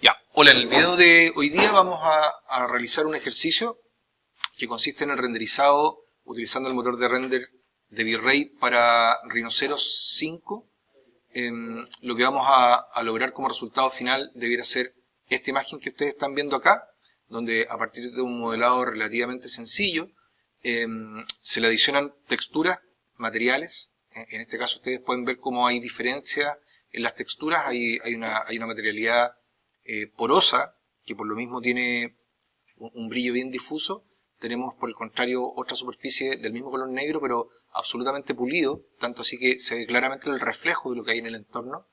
Ya, hola, en el video de hoy día vamos a realizar un ejercicio que consiste en el renderizado utilizando el motor de render de V-Ray para Rhinoceros 5. Lo que vamos a lograr como resultado final debiera ser esta imagen que ustedes están viendo acá, donde a partir de un modelado relativamente sencillo se le adicionan texturas, materiales. En este caso ustedes pueden ver cómo hay diferencias en las texturas, hay una materialidad porosa, que por lo mismo tiene un brillo bien difuso. Tenemos por el contrario otra superficie del mismo color negro, pero absolutamente pulido, tanto así que se ve claramente el reflejo de lo que hay en el entorno.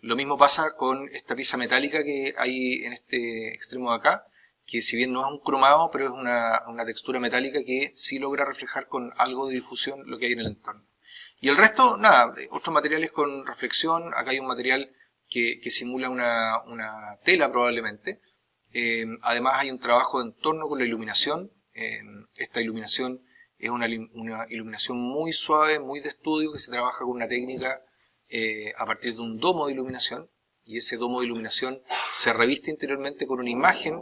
Lo mismo pasa con esta pieza metálica que hay en este extremo de acá, que si bien no es un cromado, pero es una textura metálica que sí logra reflejar con algo de difusión lo que hay en el entorno. Y el resto, nada, otros materiales con reflexión. Acá hay un material que simula una tela probablemente. Además hay un trabajo de entorno con la iluminación. Esta iluminación es una iluminación muy suave, muy de estudio, que se trabaja con una técnica a partir de un domo de iluminación, y ese domo de iluminación se reviste interiormente con una imagen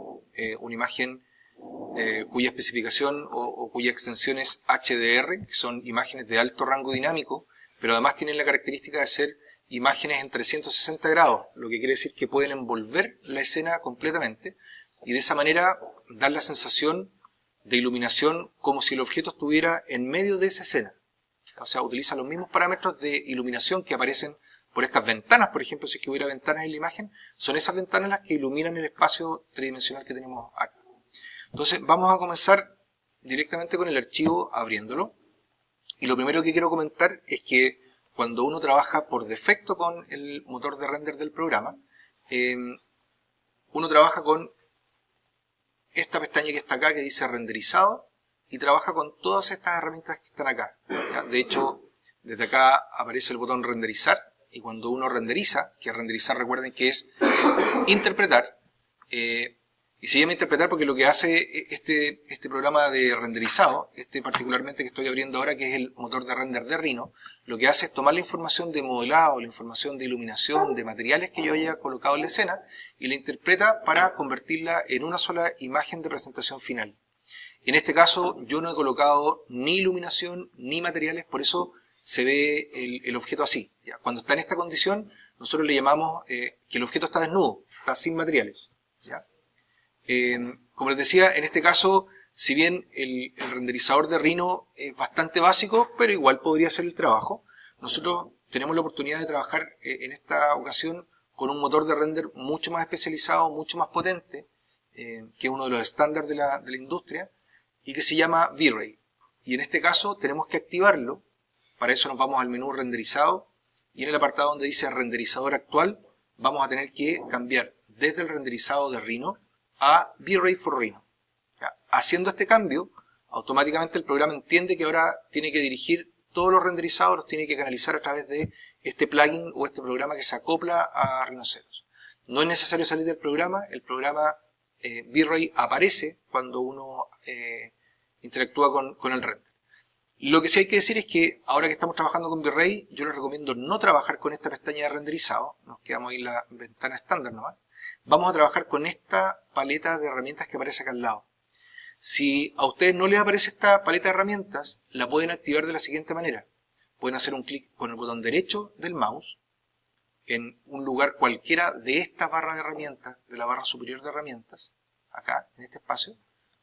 cuya especificación o cuya extensión es HDR, que son imágenes de alto rango dinámico, pero además tienen la característica de ser imágenes en 360 grados, lo que quiere decir que pueden envolver la escena completamente y de esa manera dar la sensación de iluminación como si el objeto estuviera en medio de esa escena. O sea, utiliza los mismos parámetros de iluminación que aparecen por estas ventanas, por ejemplo, si es que hubiera ventanas en la imagen, son esas ventanas las que iluminan el espacio tridimensional que tenemos acá. Entonces vamos a comenzar directamente con el archivo abriéndolo, y lo primero que quiero comentar es que cuando uno trabaja por defecto con el motor de render del programa, uno trabaja con esta pestaña que está acá que dice renderizado y trabaja con todas estas herramientas que están acá. ¿Ya? De hecho, desde acá aparece el botón renderizar, y cuando uno renderiza, que renderizar recuerden que es interpretar, y se llama interpretar porque lo que hace este programa de renderizado, particularmente que estoy abriendo ahora, que es el motor de render de Rhino, lo que hace es tomar la información de modelado, la información de iluminación, de materiales que yo haya colocado en la escena, y la interpreta para convertirla en una sola imagen de presentación final. En este caso yo no he colocado ni iluminación ni materiales, por eso se ve el objeto así. ¿Ya? Cuando está en esta condición, nosotros le llamamos que el objeto está desnudo, está sin materiales. ¿Ya? Como les decía, en este caso, si bien el renderizador de Rhino es bastante básico, pero igual podría hacer el trabajo, nosotros tenemos la oportunidad de trabajar en esta ocasión con un motor de render mucho más especializado, mucho más potente, que es uno de los estándares de la industria, y que se llama V-Ray. Y en este caso tenemos que activarlo. Para eso nos vamos al menú renderizado, y en el apartado donde dice renderizador actual vamos a tener que cambiar desde el renderizado de Rhino a V-Ray for Rhino. ¿Ya? Haciendo este cambio, automáticamente el programa entiende que ahora tiene que dirigir todos los renderizados, los tiene que canalizar a través de este plugin o este programa que se acopla a Rhinoceros. No es necesario salir del programa, el programa V-Ray aparece cuando uno interactúa con el render. Lo que sí hay que decir es que ahora que estamos trabajando con V-Ray, yo les recomiendo no trabajar con esta pestaña de renderizado, nos quedamos ahí en la ventana estándar nomás. Vamos a trabajar con esta paleta de herramientas que aparece acá al lado. Si a ustedes no les aparece esta paleta de herramientas, la pueden activar de la siguiente manera. Pueden hacer un clic con el botón derecho del mouse en un lugar cualquiera de esta barra de herramientas, de la barra superior de herramientas, acá en este espacio,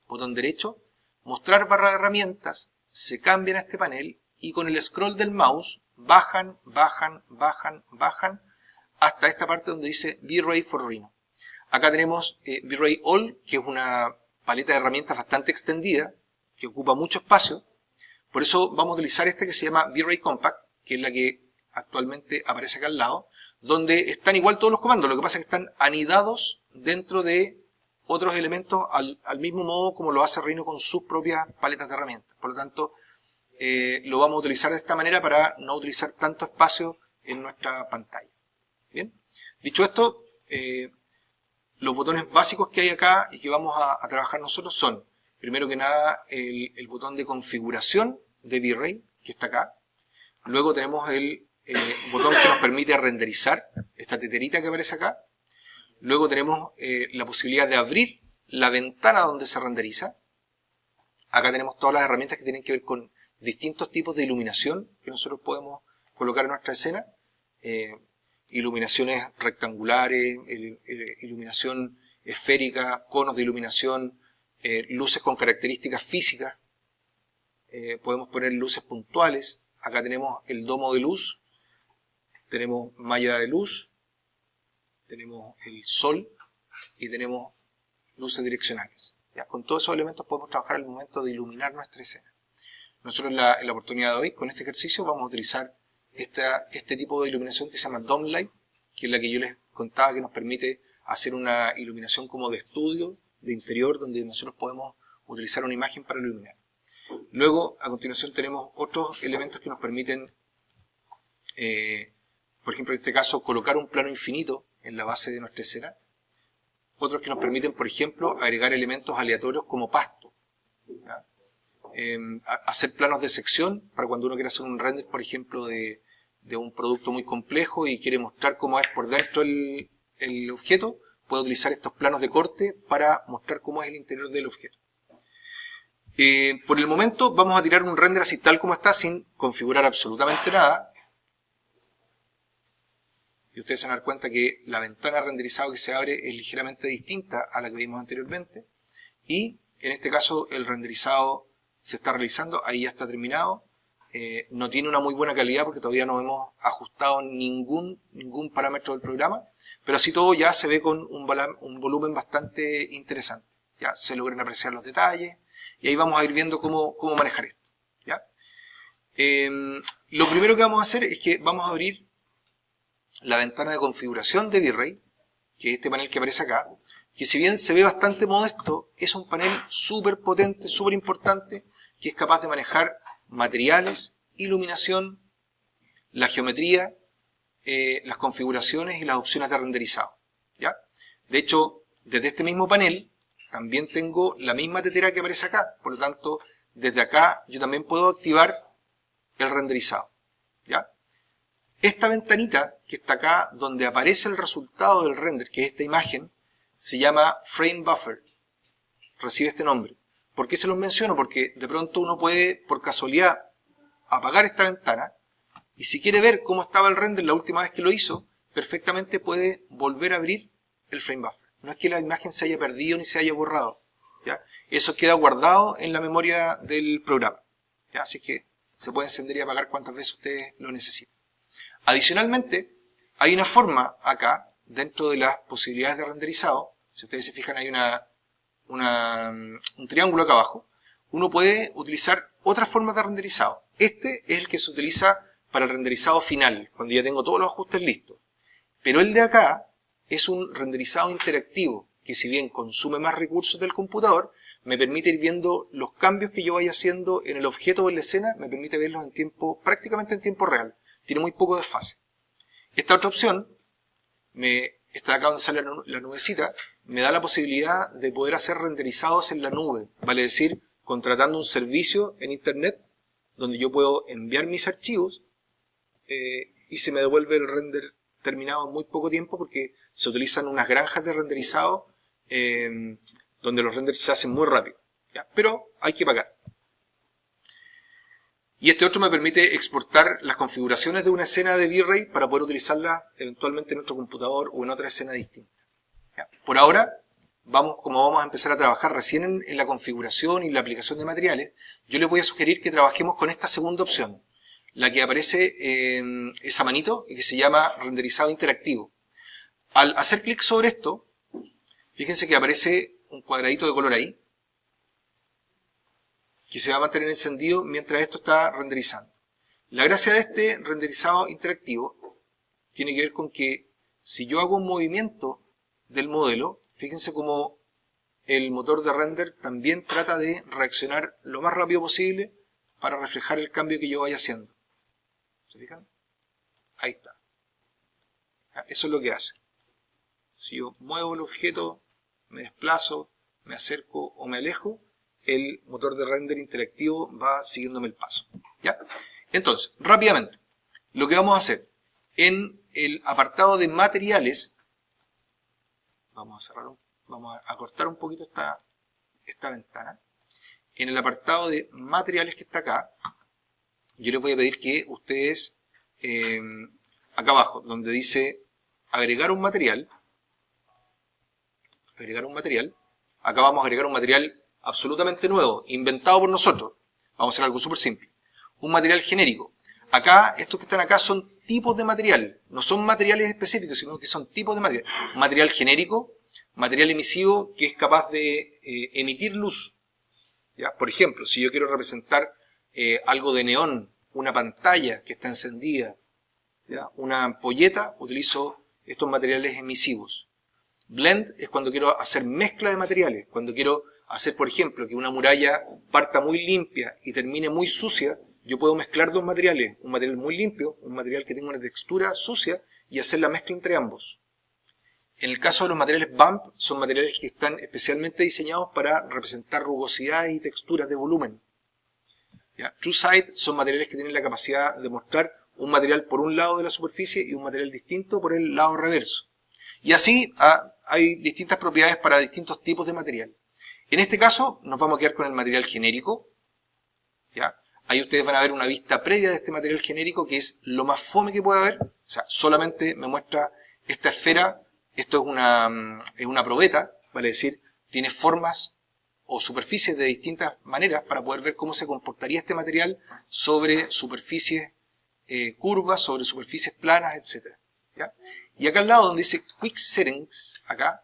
botón derecho, mostrar barra de herramientas, se cambian a este panel y con el scroll del mouse bajan hasta esta parte donde dice V-Ray for Rhino. Acá tenemos V-Ray All, que es una paleta de herramientas bastante extendida, que ocupa mucho espacio. Por eso vamos a utilizar esta que se llama V-Ray Compact, que es la que actualmente aparece acá al lado, donde están igual todos los comandos, lo que pasa es que están anidados dentro de otros elementos al mismo modo como lo hace Rhino con sus propias paletas de herramientas. Por lo tanto, lo vamos a utilizar de esta manera para no utilizar tanto espacio en nuestra pantalla. Bien, dicho esto, los botones básicos que hay acá y que vamos a trabajar nosotros son, primero que nada, el botón de configuración de V-Ray, que está acá. Luego tenemos el botón que nos permite renderizar, esta teterita que aparece acá. Luego tenemos la posibilidad de abrir la ventana donde se renderiza. Acá tenemos todas las herramientas que tienen que ver con distintos tipos de iluminación que nosotros podemos colocar en nuestra escena. Iluminaciones rectangulares, iluminación esférica, conos de iluminación, luces con características físicas. Podemos poner luces puntuales. Acá tenemos el domo de luz, tenemos malla de luz, tenemos el sol y tenemos luces direccionales. ¿Ya? Con todos esos elementos podemos trabajar al momento de iluminar nuestra escena. Nosotros en la oportunidad de hoy, con este ejercicio, vamos a utilizar este tipo de iluminación que se llama Dome Light, que es la que yo les contaba que nos permite hacer una iluminación como de estudio, de interior, donde nosotros podemos utilizar una imagen para iluminar. Luego, a continuación, tenemos otros elementos que nos permiten, por ejemplo, en este caso, colocar un plano infinito en la base de nuestra escena. Otros que nos permiten, por ejemplo, agregar elementos aleatorios como pasto. Hacer planos de sección para cuando uno quiere hacer un render, por ejemplo, de un producto muy complejo y quiere mostrar cómo es por dentro el objeto, puede utilizar estos planos de corte para mostrar cómo es el interior del objeto. Por el momento vamos a tirar un render así tal como está, sin configurar absolutamente nada. Y ustedes se van a dar cuenta que la ventana de renderizado que se abre es ligeramente distinta a la que vimos anteriormente. Y en este caso el renderizado se está realizando, ahí ya está terminado. No tiene una muy buena calidad porque todavía no hemos ajustado ningún parámetro del programa, pero así todo ya se ve con un volumen bastante interesante. Ya se logran apreciar los detalles y ahí vamos a ir viendo cómo manejar esto. ¿Ya? Lo primero que vamos a hacer es que vamos a abrir la ventana de configuración de V-Ray, que es este panel que aparece acá, que si bien se ve bastante modesto, es un panel súper potente, súper importante, que es capaz de manejar materiales, iluminación, la geometría, las configuraciones y las opciones de renderizado. ¿Ya? De hecho, desde este mismo panel también tengo la misma tetera que aparece acá, por lo tanto, desde acá yo también puedo activar el renderizado. ¿Ya? Esta ventanita que está acá, donde aparece el resultado del render, que es esta imagen, se llama Frame Buffer. Recibe este nombre. ¿Por qué se los menciono? Porque de pronto uno puede, por casualidad, apagar esta ventana y si quiere ver cómo estaba el render la última vez que lo hizo, perfectamente puede volver a abrir el Frame Buffer. No es que la imagen se haya perdido ni se haya borrado. ¿Ya? Eso queda guardado en la memoria del programa. ¿Ya? Así que se puede encender y apagar cuantas veces ustedes lo necesiten. Adicionalmente, hay una forma acá, dentro de las posibilidades de renderizado. Si ustedes se fijan, hay un triángulo acá abajo. Uno puede utilizar otras formas de renderizado. Este es el que se utiliza para el renderizado final, cuando ya tengo todos los ajustes listos. Pero el de acá es un renderizado interactivo, que si bien consume más recursos del computador, me permite ir viendo los cambios que yo vaya haciendo en el objeto o en la escena, me permite verlos prácticamente en tiempo real. Tiene muy poco desfase. Esta otra opción, esta de acá donde sale la nubecita, me da la posibilidad de poder hacer renderizados en la nube. Vale decir, contratando un servicio en internet donde yo puedo enviar mis archivos y se me devuelve el render terminado en muy poco tiempo porque se utilizan unas granjas de renderizado donde los renders se hacen muy rápido. ¿Ya? Pero hay que pagar. Y este otro me permite exportar las configuraciones de una escena de V-Ray para poder utilizarla eventualmente en otro computador o en otra escena distinta. ¿Ya? Por ahora, como vamos a empezar a trabajar recién en la configuración y la aplicación de materiales, yo les voy a sugerir que trabajemos con esta segunda opción, la que aparece esa manito y que se llama renderizado interactivo. Al hacer clic sobre esto, fíjense que aparece un cuadradito de color ahí, que se va a mantener encendido mientras esto está renderizando. La gracia de este renderizado interactivo tiene que ver con que si yo hago un movimiento del modelo, fíjense cómo el motor de render también trata de reaccionar lo más rápido posible para reflejar el cambio que yo vaya haciendo. ¿Se fijan? Ahí está. Eso es lo que hace. Si yo muevo el objeto, me desplazo, me acerco o me alejo, el motor de render interactivo va siguiéndome el paso. ¿Ya? Entonces, rápidamente, lo que vamos a hacer en el apartado de materiales, Vamos a cortar un poquito esta ventana. En el apartado de materiales que está acá, yo les voy a pedir que ustedes, acá abajo, donde dice agregar un material, acá vamos a agregar un material absolutamente nuevo, inventado por nosotros. Vamos a hacer algo súper simple. Un material genérico. Acá, estos que están acá son tipos de material, no son materiales específicos, sino que son tipos de material. Material genérico, material emisivo que es capaz de emitir luz. ¿Ya? Por ejemplo, si yo quiero representar algo de neón, una pantalla que está encendida, ¿ya? Una ampolleta, utilizo estos materiales emisivos. Blend es cuando quiero hacer mezcla de materiales, cuando quiero hacer, por ejemplo, que una muralla parta muy limpia y termine muy sucia. Yo puedo mezclar dos materiales, un material muy limpio, un material que tenga una textura sucia, y hacer la mezcla entre ambos. En el caso de los materiales BUMP, son materiales que están especialmente diseñados para representar rugosidades y texturas de volumen. ¿Ya? TrueSide son materiales que tienen la capacidad de mostrar un material por un lado de la superficie y un material distinto por el lado reverso. Y así hay distintas propiedades para distintos tipos de material. En este caso nos vamos a quedar con el material genérico. ¿Ya? Ahí ustedes van a ver una vista previa de este material genérico, que es lo más fome que puede haber. O sea, solamente me muestra esta esfera. Esto es una probeta, vale decir, tiene formas o superficies de distintas maneras para poder ver cómo se comportaría este material sobre superficies curvas, sobre superficies planas, etc. ¿Ya? Y acá al lado donde dice Quick Settings, acá,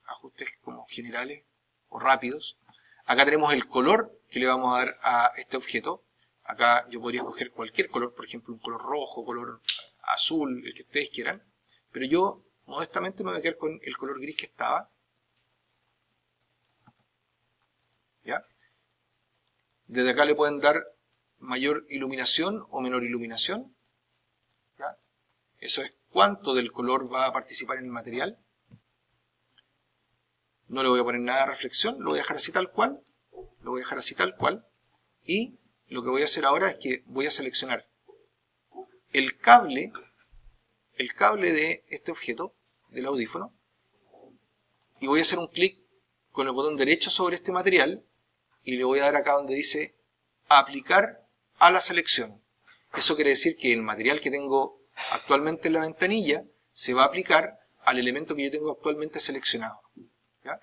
ajustes como generales o rápidos, acá tenemos el color que le vamos a dar a este objeto. Acá yo podría escoger cualquier color, por ejemplo un color rojo, color azul, el que ustedes quieran, pero yo modestamente me voy a quedar con el color gris que estaba. ¿Ya? Desde acá le pueden dar mayor iluminación o menor iluminación. ¿Ya? Eso es cuánto del color va a participar en el material. No le voy a poner nada de reflexión, lo voy a dejar así tal cual. Y lo que voy a hacer ahora es que voy a seleccionar el cable de este objeto, del audífono, y voy a hacer un clic con el botón derecho sobre este material y le voy a dar acá donde dice aplicar a la selección. Eso quiere decir que el material que tengo actualmente en la ventanilla se va a aplicar al elemento que yo tengo actualmente seleccionado. ¿Ya?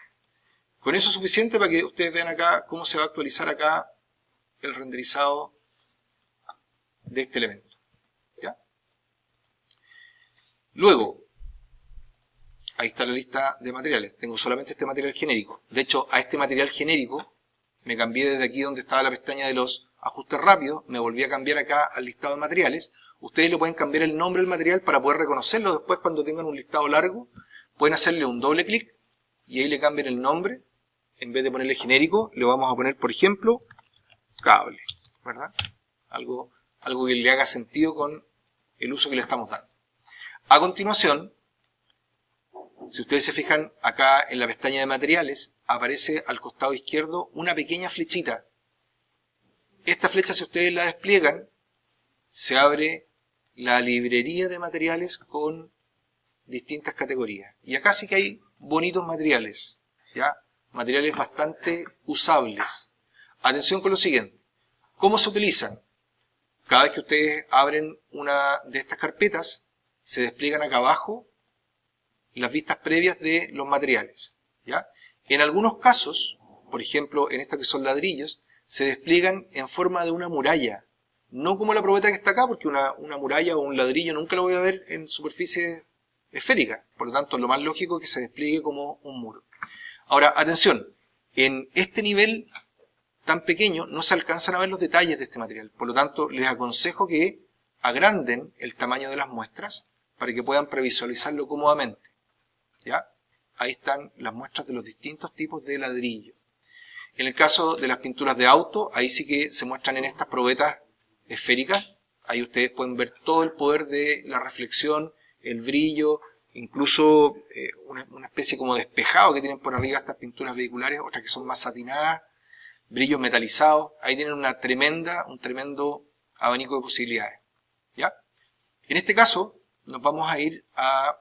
Con eso es suficiente para que ustedes vean acá cómo se va a actualizar acá el renderizado de este elemento. ¿Ya? Luego, ahí está la lista de materiales. Tengo solamente este material genérico. De hecho, a este material genérico me cambié desde aquí donde estaba la pestaña de los ajustes rápidos, me volví a cambiar acá al listado de materiales. Ustedes le pueden cambiar el nombre del material para poder reconocerlo después cuando tengan un listado largo. Pueden hacerle un doble clic y ahí le cambian el nombre. En vez de ponerle genérico, le vamos a poner, por ejemplo, cable, ¿verdad? Algo que le haga sentido con el uso que le estamos dando. A continuación, si ustedes se fijan acá en la pestaña de materiales, aparece al costado izquierdo una pequeña flechita. Esta flecha, si ustedes la despliegan, se abre la librería de materiales con distintas categorías. Y acá sí que hay bonitos materiales, ¿ya? Materiales bastante usables. Atención con lo siguiente. ¿Cómo se utilizan? Cada vez que ustedes abren una de estas carpetas, se despliegan acá abajo las vistas previas de los materiales. ¿Ya? En algunos casos, por ejemplo, en estas que son ladrillos, se despliegan en forma de una muralla. No como la probeta que está acá, porque una muralla o un ladrillo nunca lo voy a ver en superficie esférica. Por lo tanto, lo más lógico es que se despliegue como un muro. Ahora, atención, en este nivel tan pequeño no se alcanzan a ver los detalles de este material. Por lo tanto, les aconsejo que agranden el tamaño de las muestras para que puedan previsualizarlo cómodamente. ¿Ya? Ahí están las muestras de los distintos tipos de ladrillo. En el caso de las pinturas de auto, ahí sí que se muestran en estas probetas esféricas. Ahí ustedes pueden ver todo el poder de la reflexión, el brillo, incluso una especie como de espejado que tienen por arriba estas pinturas vehiculares, otras que son más satinadas, brillos metalizados. Ahí tienen un tremendo abanico de posibilidades. ¿Ya? En este caso, nos vamos a ir a